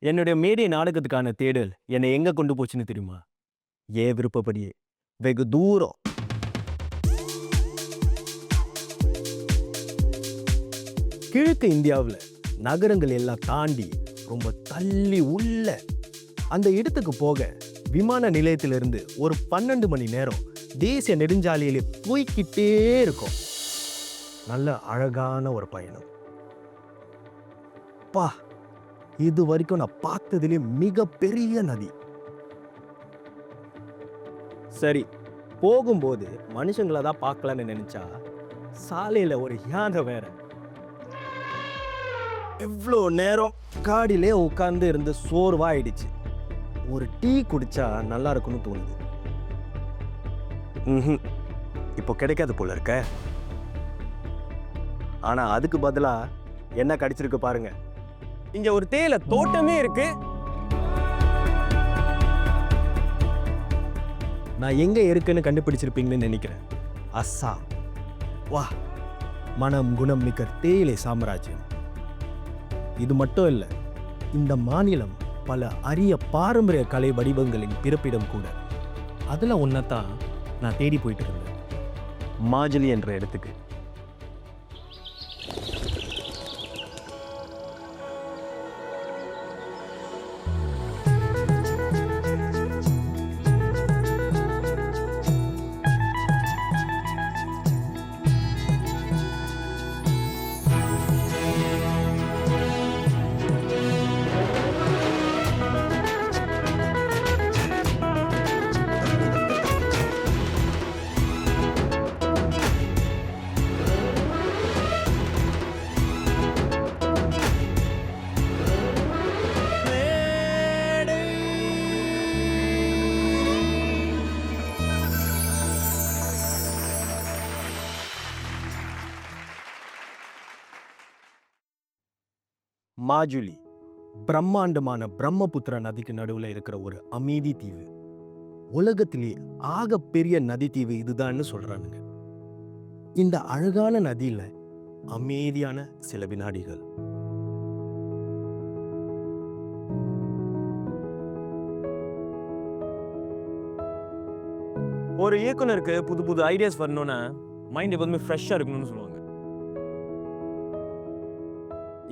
என்னுடைய மேடை நாடகத்துக்கான தேடல் என்னை எங்க கொண்டு போச்சுன்னு தெரியுமா? ஏன் விருப்பப்படியே வெகு தூரம். கிழக்கு இந்தியாவில் நகரங்கள் எல்லாம் தாண்டி ரொம்ப தள்ளி உள்ள அந்த இடத்துக்கு போக விமான நிலையத்திலிருந்து ஒரு 12 மணி நேரம் தேசிய நெடுஞ்சாலையிலே போய்கிட்டே இருக்கும். நல்ல அழகான ஒரு பயணம். பா, இது வரைக்கும் நான் பார்த்ததிலே மிக பெரிய நதி. சரி, போகும்போது மனுஷங்களை தான் பார்க்கலான்னு நினைச்சா சாலையில ஒரு யானை வேற. எவ்வளோ நேரம் காடிலே உட்கார்ந்து இருந்து சோர்வாயிடுச்சு. ஒரு டீ குடிச்சா நல்லா இருக்கும்னு தோணுது. இப்போ கிடைக்காது போல இருக்க. ஆனா அதுக்கு பதிலா என்ன கிடைச்சிருக்கு பாருங்க. இங்க ஒரு தேயிலை தோட்டமே இருக்கு. நான் எங்க இருக்குன்னு கண்டுபிடிச்சிருப்பீங்கன்னு நினைக்கிறேன். அஸ்ஸாம். வா, மனம் குணம் மிக்க தேயிலை சாம்ராஜ்யம். இது மட்டும் இல்லை, இந்த மாநிலம் பல அரிய பாரம்பரிய கலை வடிவங்களின் பிறப்பிடம் கூட. அதில் ஒன்றைத்தான் நான் தேடி போயிட்டு இருந்தேன், மாஜுலி என்ற இடத்துக்கு. மாஜுலி பிரம்மாண்டமான பிரம்மபுத்திரா நதிக்கு நடுவில் இருக்கிற ஒரு அமைதி தீவு. உலகத்திலே ஆக பெரிய நதி தீவு இதுதான்னு சொல்றானுங்க. இந்த அழகான நதியில அமைதியான சில வினாடிகள். ஒரு இயக்குனருக்கு புது புது ஐடியாஸ் வரணும்னா மைண்ட் எப்போதுமே ஃப்ரெஷ்ஷாக இருக்கணும்னு சொல்லுவாங்க.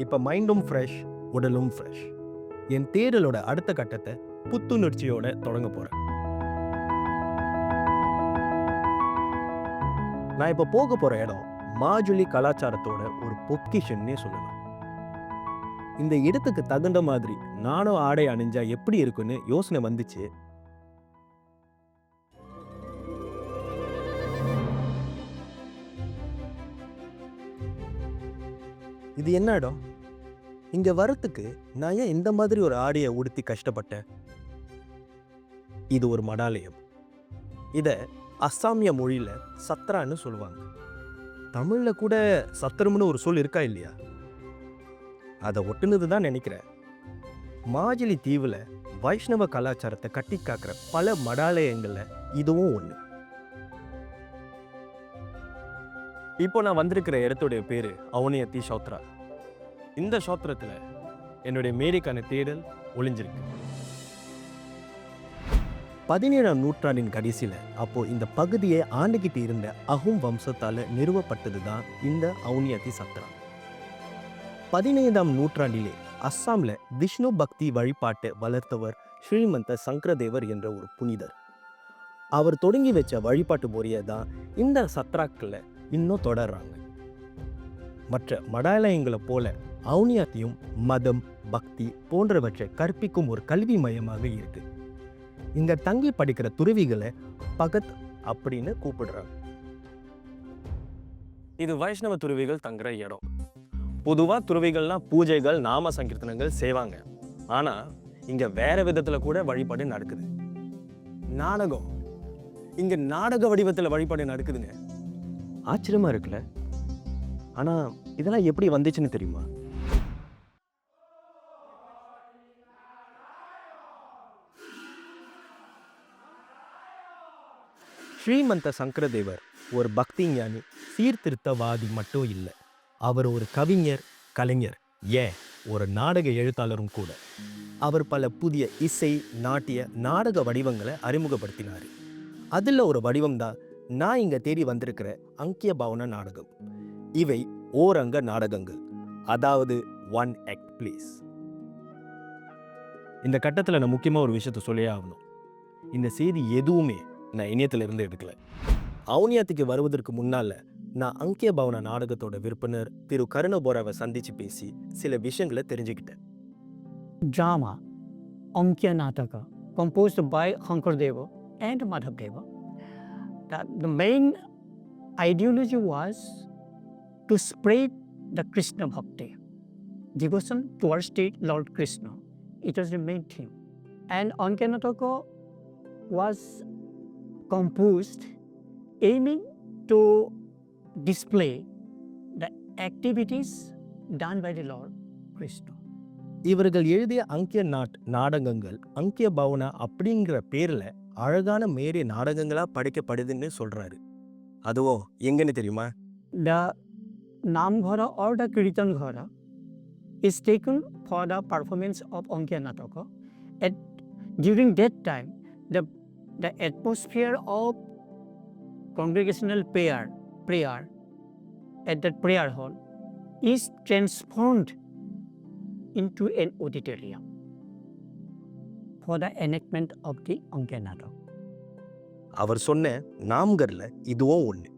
இப்போ மைண்டும் ஃப்ரெஷ், உடலும் ஃப்ரெஷ். என் தேடலோட அடுத்த கட்டத்தை புத்துணர்ச்சியோட தொடங்க போறேன். நான் இப்போ போக போற இடம் மாஜுலி கலாச்சாரத்தோட ஒரு பொக்கிஷன்னே சொல்லலாம். இந்த இடத்துக்கு தகுந்த மாதிரி நானும் ஆடை அணிஞ்சா எப்படி இருக்குன்னு யோசனை வந்துச்சு. இது என்ன இடம்? இங்க வரத்துக்கு நான் ஏன் இந்த மாதிரி ஒரு ஆடையை உடுத்தி கஷ்டப்பட்டேன்? இது ஒரு மடாலயம். இத அஸ்ஸாமிய மொழியில சத்ரான்னு சொல்லுவாங்க. தமிழ்ல கூட சத்திரம்னு ஒரு சொல் இருக்கா இல்லையா? அதை ஒட்டுனது தான் நினைக்கிறேன். மாஜுலி தீவுல வைஷ்ணவ கலாச்சாரத்தை கட்டி காக்கிற பல மடாலயங்கள்ல இதுவும் ஒண்ணு. இப்போ நான் வந்திருக்கிற இடத்துடைய பேரு அவனியத்தி சௌத்ரா. இந்த சௌத்திரத்துல என்னுடைய மேடைக்கான தேடல் ஒளிஞ்சிருக்கு. 17ஆம் நூற்றாண்டின் கடைசியில அப்போ இந்த பகுதியை ஆண்டுகிட்டு இருந்த அஹும் வம்சத்தால நிறுவப்பட்டது தான் இந்த அவனியத்தி சத்ரா. 15ஆம் நூற்றாண்டிலே அஸ்ஸாம்ல விஷ்ணு பக்தி வழிபாட்டை வளர்த்தவர் ஸ்ரீமந்த சங்கரதேவர் என்ற ஒரு புனிதர். அவர் தொடங்கி வச்ச வழிபாட்டு முறையை தான் இந்த சத்ராக்களை இன்னும் தொடர்றாங்க. மற்ற மடாலயங்களை போல அவுனியாத்தியும் மதம், பக்தி போன்றவற்றை கற்பிக்கும் ஒரு கல்வி மையமாக இருக்கு. இங்க தங்கி படிக்கிற துறவிகளை பகத் அப்படின்னு கூப்பிடுறாங்க. இது வைஷ்ணவ துறவிகள் தங்குற இடம். பொதுவா துறவிகள்லாம் பூஜைகள், நாம சங்கீர்த்தனங்கள் செய்வாங்க. ஆனா இங்க வேற விதத்துல கூட வழிபாடு நடக்குது. நாடகம். இங்க நாடக வடிவத்துல வழிபாடு நடக்குதுங்க. ஆச்சரியமா இருக்குல்ல? ஆனா இதெல்லாம் எப்படி வந்துச்சுன்னு தெரியுமா? ஸ்ரீமந்த சங்கரதேவர் ஒரு பக்தி ஞானி, சீர்திருத்தவாதி மட்டும் இல்லை. அவர் ஒரு கவிஞர், கலைஞர், ஏன் ஒரு நாடக எழுத்தாளரும் கூட. அவர் பல புதிய இசை, நாட்டிய, நாடக வடிவங்களை அறிமுகப்படுத்தினார். அதில் ஒரு வடிவம் தான் நான் இங்கே தேடி வந்திருக்கிற அங்கிய பவன நாடகம். இவை ஓரங்க நாடகங்கள், அதாவது ஒன் ஆக்ட் பிளேஸ். இந்த கட்டத்தில் நான் முக்கியமாக ஒரு விஷயத்த சொல்லியே ஆகணும். இந்த செய்தி எதுவுமே நான் இணையத்திலிருந்து எடுக்கல. அவுனியாத்துக்கு வருவதற்கு முன்னால் நான் அங்கிய பவன நாடகத்தோட விற்பனர் திரு கருணபோராவை சந்தித்து பேசி சில விஷயங்களை தெரிஞ்சுக்கிட்டேன். Drama, Ankya Nataka, composed by Shankardeva and Madhavdeva. The main ideology was to spread the Krishna Bhakti, devotion towards the Lord Krishna. It was the main theme. And Ankya Nataka was composed aiming to display the activities done by the Lord Krishna. இவர்கள் எழுதிய அங்கிய நாடகங்கள் அங்கிய பவனா அப்படிங்கிற பேரில் அழகான மேரிய நாடகங்களாக படைக்கப்படுதுன்னு சொல்கிறாரு. அதுவும் எங்கன்னு தெரியுமா? The Namghara or the Kirtan Ghara is taken for the performance of Ankya Nataka. During that time, the atmosphere of congregational prayer at that prayer hall is transformed into an auditorium for the enactment of the Ankya Nataka. அவர் சொன்ன நாம்கரில் இதுவும் ஒன்று.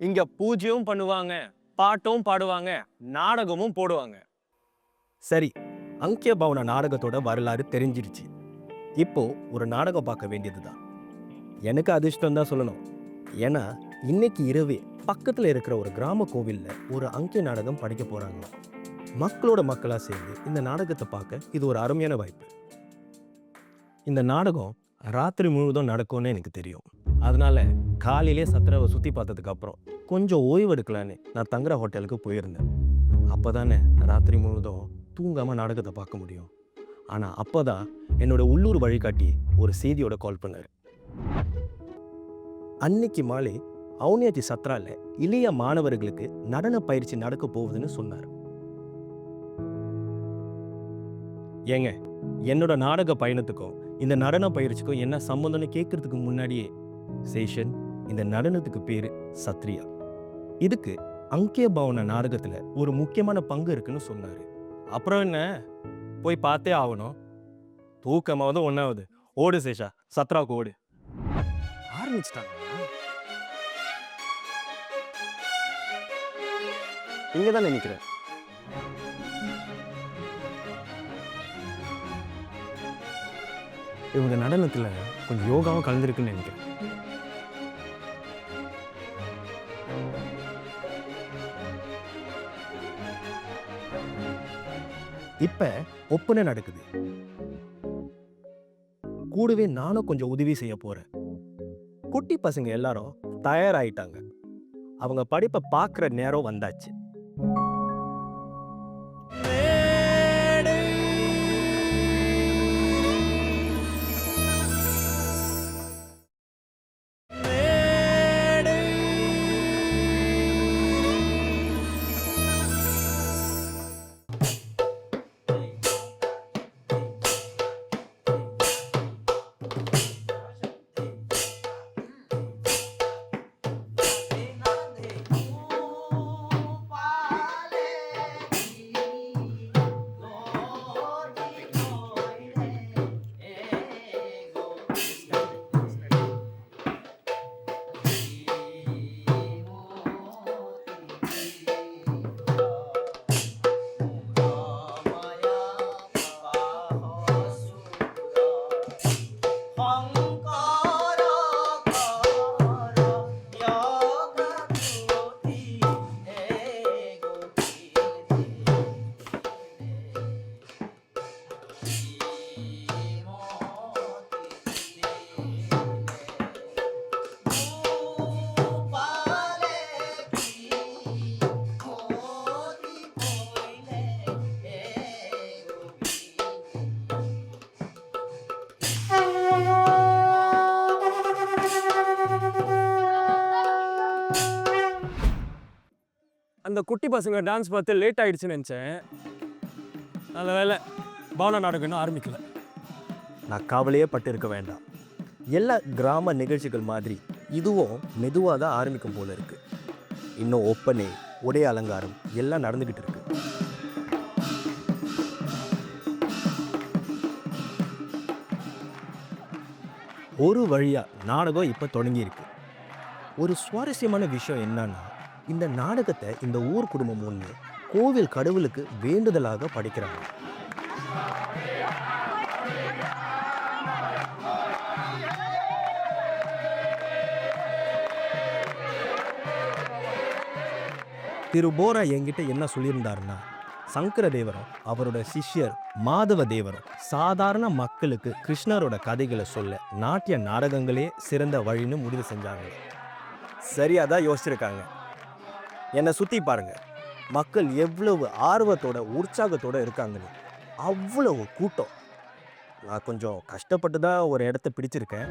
இங்கே பூஜையும் பண்ணுவாங்க, பாட்டும் பாடுவாங்க, நாடகமும் போடுவாங்க. சரி, அங்கிய பவன நாடகத்தோட வரலாறு தெரிஞ்சிருச்சு. இப்போ ஒரு நாடகம் பார்க்க வேண்டியதுதான். எனக்கு அதிர்ஷ்டம் தான் சொல்லணும். ஏன்னா இன்னைக்கு இரவே பக்கத்தில் இருக்கிற ஒரு கிராம கோவிலில் ஒரு அங்கிய நாடகம் படிக்க போகிறாங்க. மக்களோட மக்களாக சேர்ந்து இந்த நாடகத்தை பார்க்க இது ஒரு அருமையான வாய்ப்பு. இந்த நாடகம் ராத்திரி முழுவதும் நடக்கும்னு எனக்கு தெரியும். அதனால காலையிலே சத்திரவை சுற்றி பார்த்ததுக்கு அப்புறம் கொஞ்சம் ஓய்வு எடுக்கலான்னு நான் தங்குற ஹோட்டலுக்கு போயிருந்தேன். அப்போ தானே ராத்திரி முழுவதும் தூங்காமல் நாடகத்தை பார்க்க முடியும். ஆனால் அப்போ தான் என்னோட உள்ளூர் வழிகாட்டி ஒரு செய்தியோட கால் பண்ணார். அன்னைக்கு மாலை அவுனியாச்சி சத்ரால இளைய மாணவர்களுக்கு நடன பயிற்சி நடக்க போகுதுன்னு சொன்னார். ஏங்க, என்னோட நாடக பயணத்துக்கும் இந்த நடன பயிற்சிக்கும் என்ன சம்பந்தம்னு கேட்கறதுக்கு முன்னாடியே சேஷன், இந்த நடனத்துக்கு பேரு சத்ரியா, இதுக்கு அங்கிய பவன நாடகத்துல ஒரு முக்கியமான பங்கு இருக்குன்னு சொன்னாரு. அப்புறம் என்ன, போய் பார்த்தே ஆகணும். தூக்கமாவது ஒன்னாவது. ஓடு சேஷா, சத்ராவுக்கு ஓடு. ஆரம்பிச்சிட்டாங்க. இங்க தான் நினைக்கிறேன். இவங்க நடனத்தில் கொஞ்சம் யோகாவும் கலந்துருக்குன்னு நினைக்கிறேன். இப்ப ஒப்பனை நடக்குது. கூடவே நானும் கொஞ்சம் உதவி செய்ய போறேன். குட்டி பசங்க எல்லாரும் தயாராயிட்டாங்க. அவங்க படிப்பை பார்க்குற நேரம் வந்தாச்சு. அந்த குட்டி பசங்க டான்ஸ் பார்த்து லேட் ஆயிடுச்சுன்னு நினச்சேன். நல்ல வேலை பவன நாடகம் இன்னும் ஆரம்பிக்கல. நான் கவலையே பட்டு இருக்க வேண்டாம். எல்லா கிராம நிகழ்ச்சிகள் மாதிரி இதுவும் மெதுவாக தான் ஆரம்பிக்கும் போல இருக்கு. இன்னும் ஒப்பனை, உடை அலங்காரம் எல்லாம் நடந்துக்கிட்டு இருக்கு. ஒரு வழியா நாடகம் இப்போ தொடங்கியிருக்கு. ஒரு சுவாரஸ்யமான விஷயம் என்னன்னா, இந்த நாடகத்தை இந்த ஊர் குடும்பம் ஒன்று கோவில் கடவுளுக்கு வேண்டுதலாக படைக்கிறாங்க. திரு போரா என்கிட்ட என்ன சொல்லியிருந்தாருன்னா, சங்கர தேவரும் அவரோட சிஷ்யர் மாதவ தேவரும் சாதாரண மக்களுக்கு கிருஷ்ணரோட கதைகளை சொல்ல நாட்டிய நாடகங்களே சிறந்த வழின்னு முடிவு செஞ்சாங்க. சரியாக தான் யோசிச்சிருக்காங்க. என்னை சுற்றி பாருங்க, மக்கள் எவ்வளவு ஆர்வத்தோட உற்சாகத்தோட இருக்காங்கன்னு. அவ்வளவு கூட்டம். நான் கொஞ்சம் கஷ்டப்பட்டு தான் ஒரு இடத்த பிடிச்சிருக்கேன்.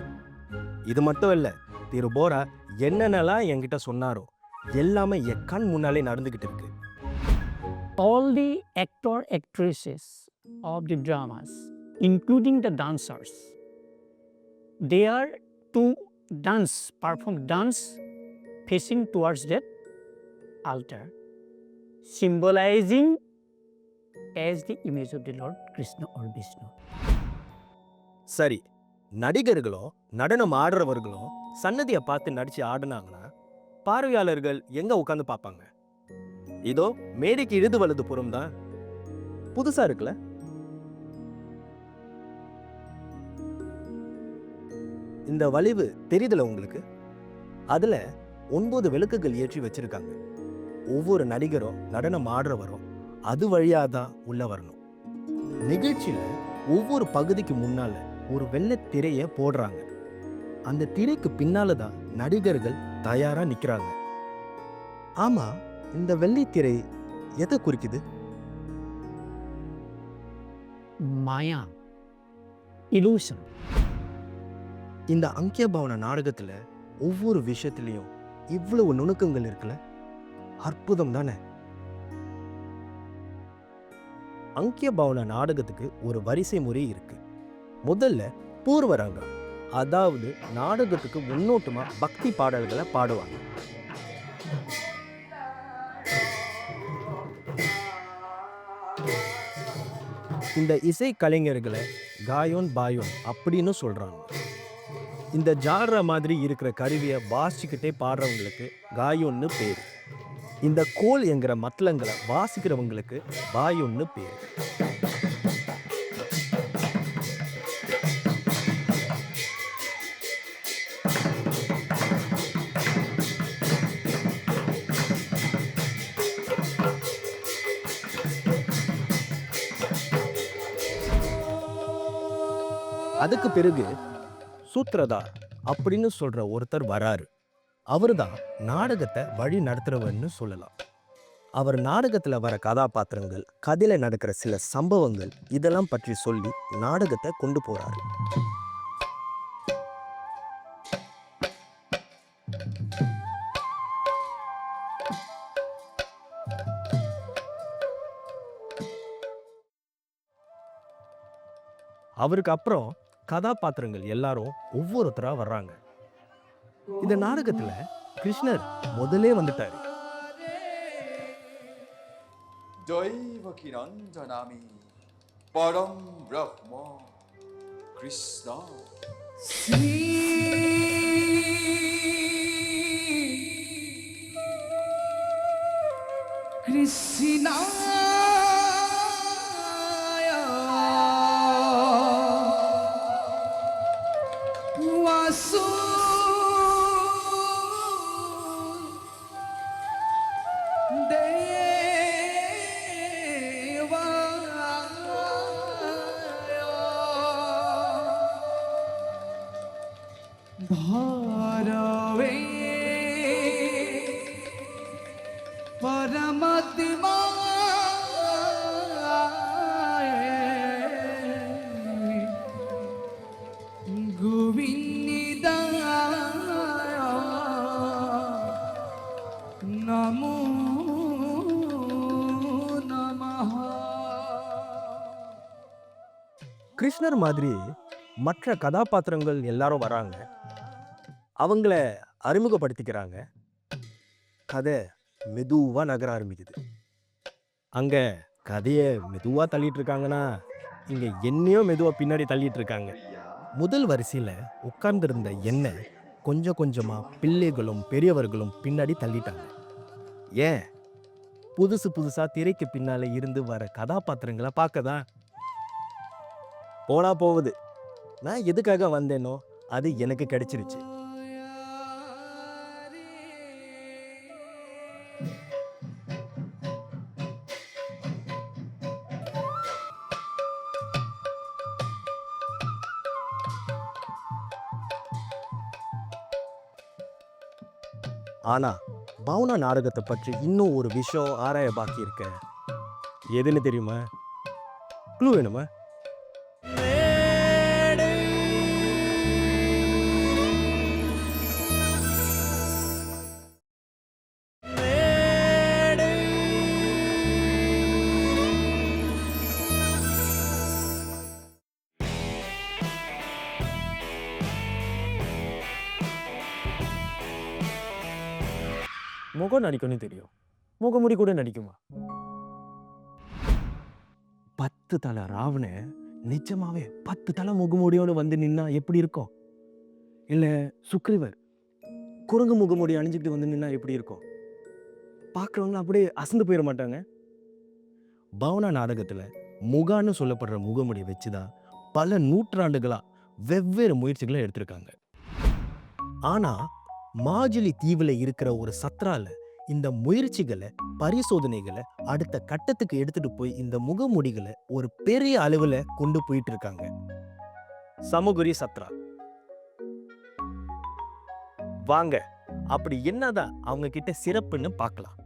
இது மட்டும் இல்லை, திரு போரா என்னென்னலாம் என்கிட்ட சொன்னாரோ எல்லாமே என் கண் முன்னாலே நடந்துக்கிட்டு இருக்கு. All the actor actresses of the dramas, including the dancers, they are to perform dance facing towards that altar, symbolizing as the image of the Lord Krishna or Vishnu. சரி, நடிகர்களும் நடனம் ஆடுறவர்களும் சன்னதியை பார்த்து நடிச்சு ஆடினாங்கன்னா பார்வையாளர்கள் எங்க உட்காந்து பார்ப்பாங்க? இதோ மேடைக்கு இடது வலது புறம் தான். புதுசா இருக்குல்ல? இந்த வளைவு தெரியுதுல உங்களுக்கு? அதுல 9 விளக்குகள் ஏற்றி வச்சிருக்காங்க. ஒவ்வொரு நடிகரும் நடனம் ஆடுறவரும் அது வழியா தான் உள்ள வரணும். நிகழ்ச்சியில ஒவ்வொரு பகுதிக்கு முன்னால ஒரு வெள்ளை திரையை போடுறாங்க. அந்த திரைக்கு பின்னால தான் நடிகர்கள் தயாரா நிக்கிறாங்க. ஆமா, இந்த வெள்ளித்திரை எதை குறிக்குது? Maya, illusion. இந்த அங்கிய பவன நாடகத்துல ஒவ்வொரு விஷயத்திலையும் இவ்வளவு நுணுக்கங்கள் இருக்குல்ல, அற்புதம் தானே. அங்கிய பவன நாடகத்துக்கு ஒரு வரிசை முறை இருக்கு. முதல்ல பூர்வரங்கம், அதாவது நாடகத்துக்கு முன்னோட்டமா பக்தி பாடல்களை பாடுவாங்க. இந்த இசை கலைஞர்களை காயோன் பாயோன் அப்படின்னு சொல்றாங்க. இந்த ஜாடுற மாதிரி இருக்கிற கருவியை வாசிக்கிட்டே பாடுறவங்களுக்கு காயோன்னு பேர். இந்த கோல் என்கிற மத்தளங்களை வாசிக்கிறவங்களுக்கு பாயோன்னு பேர். அதுக்கு பிறகு சூத்ரதார் அப்படின்னு சொல்ற ஒருத்தர் வராரு. அவர்தான் நாடகத்தை வழி நடத்துறவர்னு சொல்லலாம். அவர் நாடகத்துல வர கதாபாத்திரங்கள், கதையில நடக்கிற சில சம்பவங்கள் இதெல்லாம் பற்றி சொல்லி நாடகத்தை கொண்டு போறாரு. அவருக்கு அப்புறம் கதாபாத்திரங்கள் எல்லாரும் ஒவ்வொருத்தரா வர்றாங்க. இந்த நாடகத்துல கிருஷ்ணர் முதலே வந்துட்டாரு. দৈবকী রঞ্জনামি পরম ব্রহ্ম কৃষ্ণ কৃষ্ণ भरवे परमात्मा गोविंद नमो नमः. கிருஷ்ணர் மாதிரி மற்ற கதாபாத்திரங்கள் எல்லாரும் வராங்க, அவங்கள அறிமுகப்படுத்திக்கிறாங்க. கதை மெதுவா நகர ஆரம்பிக்குது. அங்க கதையை மெதுவா தள்ளிட்டு இருக்காங்கன்னா, இங்க என்னையும் மெதுவா பின்னாடி தள்ளிட்டு இருக்காங்க. முதல் வரிசையில உட்கார்ந்திருந்த என்ன கொஞ்சம் கொஞ்சமா பிள்ளைகளும் பெரியவர்களும் பின்னாடி தள்ளிட்டாங்க. ஏன்? புதுசு புதுசா திரைக்கு பின்னால இருந்து வர கதாபாத்திரங்களை பார்க்கதான். போனா போகுது, நான் எதுக்காக வந்தேனோ அது எனக்கு கிடைச்சிருச்சு. ஆனா பவுனா நாடகத்தை பற்றி இன்னும் ஒரு விஷயம் ஆராய பாக்கி இருக்க. எதுன்னு தெரியுமா? க்ளூ வேணுமா? முகம் நடிக்கணும்னு தெரியும், முகமுடி கூட நடிக்குமா? 10 தலை ராவண நிஜமாவே 10 தலை முகமுடியோடு வந்து நின்னா எப்படி இருக்கும்? இல்ல சுக்ரீவர் குரங்கு முகமுடி அணிஞ்சுக்கிட்டு வந்து நின்னா எப்படி இருக்கும்? பார்க்குறவங்க அப்படியே அசந்து போயிட மாட்டாங்க? பவுனா நாடகத்துல முகான்னு சொல்லப்படுற முகமுடியை வச்சுதான் பல நூற்றாண்டுகளா வெவ்வேறு முயற்சிகளை எடுத்திருக்காங்க. ஆனா மாஜுலி தீவுல இருக்கிற ஒரு சத்ரால இந்த முயற்சிகளை, பரிசோதனைகளை அடுத்த கட்டத்துக்கு எடுத்துட்டு போய் இந்த முகமுடிகளை ஒரு பெரிய அளவுல கொண்டு போயிட்டு இருக்காங்க. சமகுரி சத்ரா. வாங்க, அப்படி என்னதான் அவங்க கிட்ட சிறப்புன்னு பார்க்கலாம்.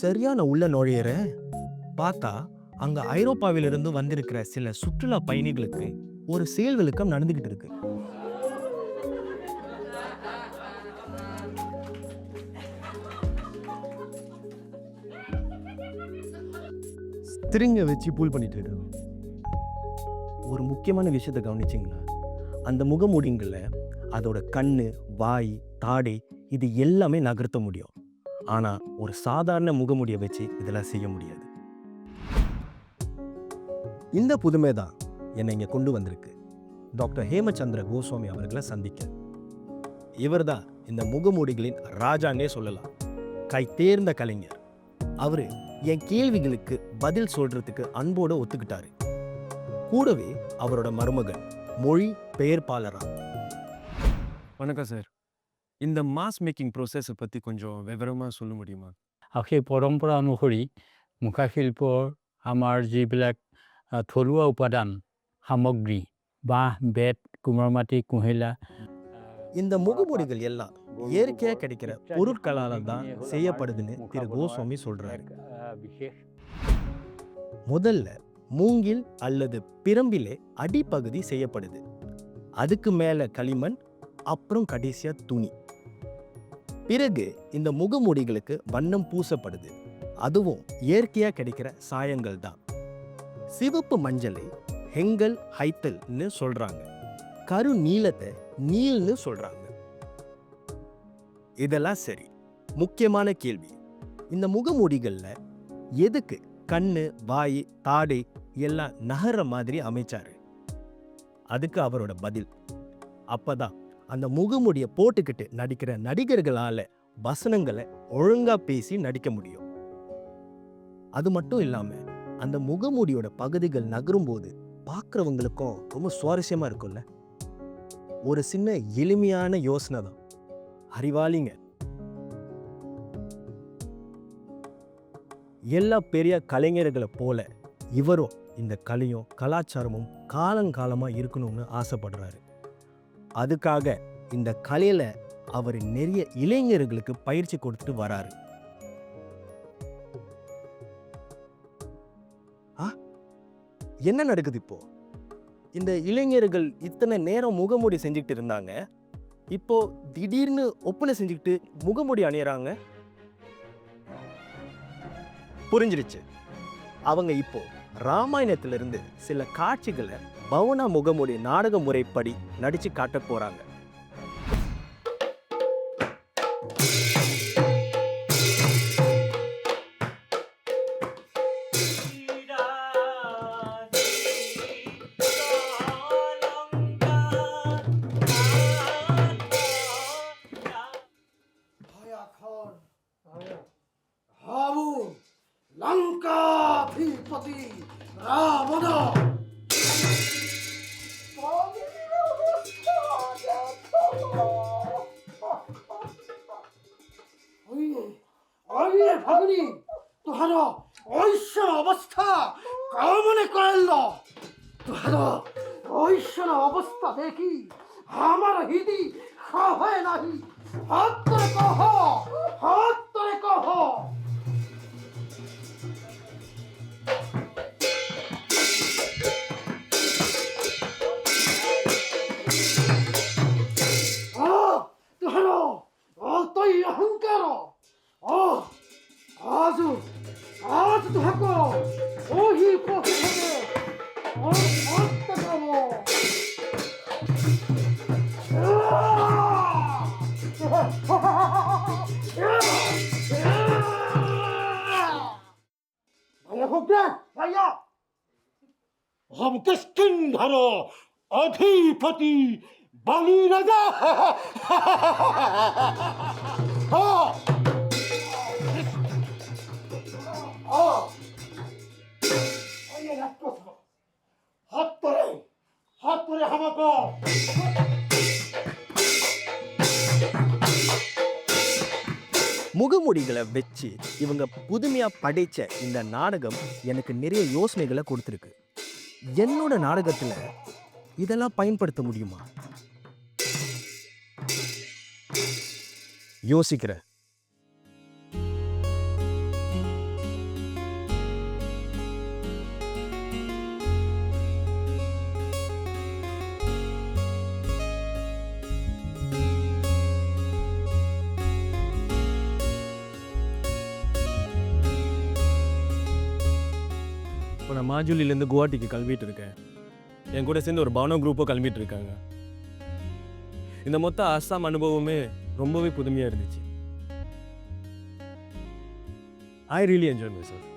சரியான உள்ள நுழையிற பார்த்தா அங்க ஐரோப்பாவிலிருந்து வந்திருக்கிற சில சுற்றுலா பயணிகளுக்கு ஒரு செயல்விளக்கம் நடந்துகிட்டு இருக்கு. ஸ்திரிங்க வச்சு பூல் பண்ணிட்டு இருக்காங்க. ஒரு முக்கியமான விஷயத்தை கவனிச்சிங்களா? அந்த முகமூடிங்கள அதோட கண்ணு, வாய், தாடை இது எல்லாமே நகர்த்த முடியும். ஆனா ஒரு சாதாரண முகமூடியை வச்சு இதெல்லாம் செய்ய முடியாது. இந்த புதுமை தான் என்னை இங்க கொண்டு வந்திருக்கு டாக்டர் ஹேமச்சந்திர கோஸ்வாமி அவர்களை சந்திக்க. இவர்தான் இந்த முகமூடிகளின் ராஜான்னே சொல்லலாம். கை தேர்ந்த கலைஞர். அவரு என் கேள்விகளுக்கு பதில் சொல்றதுக்கு அன்போட ஒத்துக்கிட்டாரு. கூடவே அவரோட மருமகன் மொழி பெயர்ப்பாளரா. வணக்கம் சார். இந்த மாஸ் மேக்கிங் ப்ரோசஸை பற்றி கொஞ்சம் விவரமாக சொல்ல முடியுமா? আৰু সেই পৰম্পৰা অনুসৰি মুখাশিল্পৰ আমাৰ যিবিলাক থলুৱা উপাদান সামগ্ৰী, বাঁহ, বেত, কুমাৰ মাটি, কুঁহিলা, இந்த முகமூடிகள் எல்லாம் இயற்கையா கிடைக்கிற பொருட்களால தான் செய்யப்படுதுன்னு திரு கோஸ்வாமி சொல்றாரு. বিশেষ முதல்ல மூங்கில் அல்லது பிரம்பிலே அடிப்பகுதி செய்யப்படுது. அதுக்கு மேல களிமண், அப்புறம் கடைசியா துணி. பிறகு இந்த முகமூடிகளுக்கு வண்ணம் பூசப்படுது. அதுவும் இயற்கையா கிடைக்கிற சாயங்கள் தான். சிவப்பு மஞ்சளை ஹெங்கல் ஹைத்தல்னு சொல்றாங்க. கரு நீலத்தை நீல்னு சொல்றாங்க. இதெல்லாம் சரி. முக்கியமான கேள்வி, இந்த முகமூடிகள்ல எதுக்கு கண்ணு, வாய், தாடை எல்லாம் நகர மாதிரி அமைச்சாரு? அதுக்கு அவரோட பதில், அப்பதான் அந்த முகமூடியை போட்டுக்கிட்டு நடிக்கிற நடிகர்களால வசனங்களை ஒழுங்கா பேசி நடிக்க முடியும். அது மட்டும் இல்லாம அந்த முகமூடியோட பகுதிகள் நகரும் போது பார்க்குறவங்களுக்கும் ரொம்ப சுவாரஸ்யமா இருக்கும்ல. ஒரு சின்ன எளிமையான யோசனை தான். அறிவாளிங்க. எல்லா பெரிய கலைஞர்களை போல இவரும் இந்த கலையும் கலாச்சாரமும் காலங்காலமா இருக்கணும்னு ஆசைப்படுறாரு. அதுக்காக இந்த கலையில அவர் நிறைய இளைஞர்களுக்கு பயிற்சி கொடுத்துட்டு வராரு. என்ன நடக்குது இப்போ? இந்த இளைஞர்கள் இத்தனை நேரம் முகமூடி செஞ்சுக்கிட்டு இருந்தாங்க, இப்போ திடீர்னு ஒப்பனை செஞ்சுக்கிட்டு முகமூடி அணியறாங்க. புரிஞ்சிருச்சு. அவங்க இப்போ ராமாயணத்திலிருந்து சில காட்சிகளை பவுனா முகமுடி நாடக முறைப்படி நடிச்சு காட்ட போறாங்க. 하무 랑카धिपति रावण अरे भगनी तुम्हारा ऐसा अवस्था कामने करलो तुम्हारा ऐसा अवस्था देखी हमारा हिदी खावे नहीं हाथ तोरे कहो तो ये अहंकार आज तो हको ओ ही को और भैया हम किसकिन धरो अधिपति बलि राजा हाथ तोरे हमको முகமுடிகளை வச்சு இவங்க புதுமையா படைச்ச இந்த நாடகம் எனக்கு நிறைய யோசனைகளை கொடுத்துருக்கு. என்னோட நாடகத்துல இதெல்லாம் பயன்படுத்த முடியுமா? யோசிக்கிறேன். இப்போ நான் மாஜூலிலேருந்து குவாஹாட்டிக்கு கிளம்பிட்டு இருக்கேன். என் கூட சேர்ந்து ஒரு பானோ குரூப்போ கிளம்பிட்டு இருக்காங்க. இந்த மொத்த அஸ்ஸாம் அனுபவமே ரொம்பவே புதுமையாக இருந்துச்சு. I really enjoy my self.